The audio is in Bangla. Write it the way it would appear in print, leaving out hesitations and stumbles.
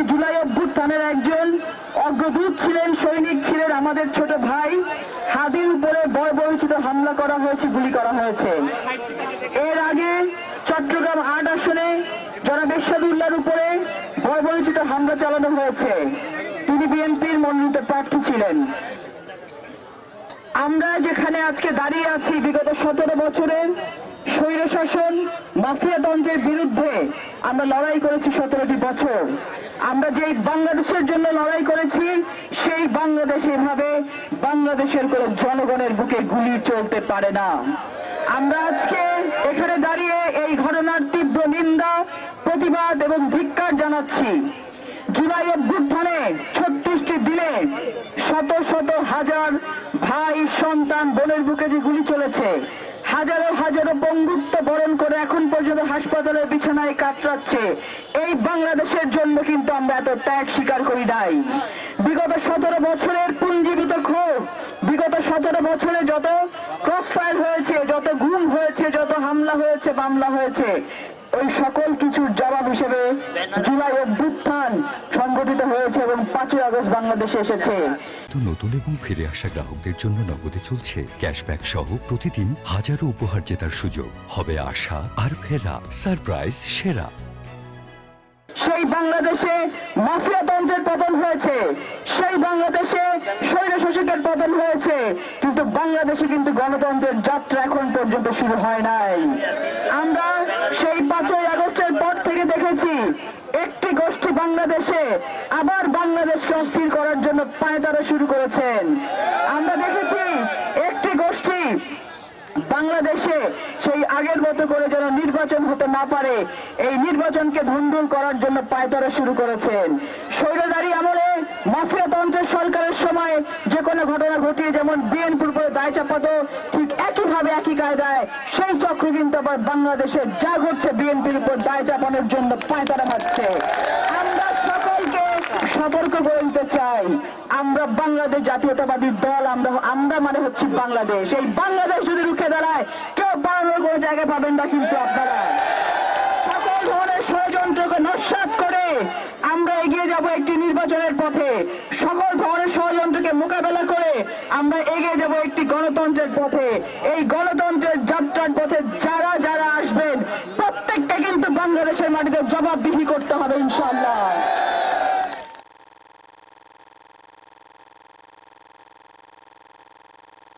জুলাই অভ্যুত্থানের একজন অগ্রদূত ছিলেন, সৈনিক ছিলেন আমাদের ছোট ভাই হাদির উপরে বর্বরোচিত হামলা করা হয়েছে, গুলি করা হয়েছে। এর আগে চট্টগ্রাম ৮ আসনে জনাব এরশাদুল্লাহর উপরে বর্বরোচিত হামলা চালানো হয়েছে। তিনি বিএনপির মনোনীত প্রার্থী ছিলেন। আমরা যেখানে আজকে দাঁড়িয়ে আছি, বিগত ১৭ বছরের স্বৈরশাসন মাফিয়াতন্ত্রের বিরুদ্ধে আমরা লড়াই করেছি ১৭টি বছর। আমরা যেই বাংলাদেশের জন্য লড়াই করেছি, সেই বাংলাদেশে এভাবে বাংলাদেশের কোন জনগণের বুকে গুলি চলতে পারে না। আমরা আজকে এখানে দাঁড়িয়ে এই ঘটনার তীব্র নিন্দা, প্রতিবাদ এবং ধিক্কার জানাচ্ছি। জুলাই অভ্যুত্থানে ৩৬টি দিনে শত শত হাজার ভাই, সন্তান, বোনের বুকে যে গুলি চলেছে, হাজারো হাজারো বন্ধুত্ব বরণ করে এখন পর্যন্ত হাসপাতালের বিছানায় কাতরাচ্ছে, এই বাংলাদেশের জন্য কিন্তু আমরা এত ত্যাগ স্বীকার করি নাই। বিগত ১৭ বছরের পুঞ্জীভূত ক্ষোভ, বিগত ১৭ বছরে যত ক্রসফায়ার হয়েছে, যত গুম হয়েছে, যত হামলা হয়েছে, মামলা হয়েছে, ওই সকল কিছুর জবাব হিসেবে জুলাই অভ্যুত্থান সংগঠিত হয়েছে এবং ৫ই আগস্ট বাংলাদেশে এসেছে। নতুন এবং ফিরে আসা গ্রাহকদের জন্য নগদে চলছে ক্যাশব্যাক সহ প্রতিদিন হাজারো উপহার জেতার সুযোগ। হবে আশা আর ফেরা, সারপ্রাইজ সেরা। সেই বাংলাদেশে মাফিয়াতন্ত্রের পতন হয়েছে, সেই বাংলাদেশে স্বৈরশাসকের পতন হয়েছে, কিন্তু বাংলাদেশে কিন্তু গণতন্ত্রের যাত্রা এখন পর্যন্ত শুরু হয় নাই। আমরা সেই ৫ই আগস্টের পর থেকে দেখেছি একটি গোষ্ঠী বাংলাদেশে আবার বাংলাদেশকে অস্থির করার জন্য পায়তারা শুরু করেছেন। আমরা দেখেছি একটি গোষ্ঠী বাংলাদেশে সেই আগের মতো করে যেন নির্বাচন হতে না পারে, এই নির্বাচনকে ভণ্ডুল করার জন্য পায়তারা শুরু করেছেন। স্বৈরধারী আমলে মাফিয়াতন্ত্রের সরকারের সময় যে কোনো ঘটনা ঘটিয়ে যেমন বিএনপির উপরে দায় চাপাতো, ঠিক একইভাবে একই কায়দায় সেই চক্র কিন্তু আবার বাংলাদেশে যা ঘটছে বিএনপির উপর দায় চাপানোর জন্য পায়তারা মারছে। আমরা সকলকে সতর্ক করে দিতে চাই, আমরা বাংলাদেশ জাতীয়তাবাদী দল, আমরা মানে হচ্ছে বাংলাদেশ। এই বাংলাদেশ যদি রুখে দাঁড়ায়, কেউ পালানোর কোনো জায়গায় পাবেন না। কিন্তু আপনারা সকল ধরনের ষড়যন্ত্রকে নস্যাৎ করে আমরা এগিয়ে যাব একটি নির্বাচনের পথে। সকল ধরনের ষড়যন্ত্রকে মোকাবেলা করে আমরা এগিয়ে যাব একটি গণতন্ত্রের পথে। এই গণতন্ত্রের যাত্রার পথে যারা যারা আসবেন, প্রত্যেকটা কিন্তু বাংলাদেশের মাটিতে জবাবদিহি করতে হবে ইনশাআল্লাহ।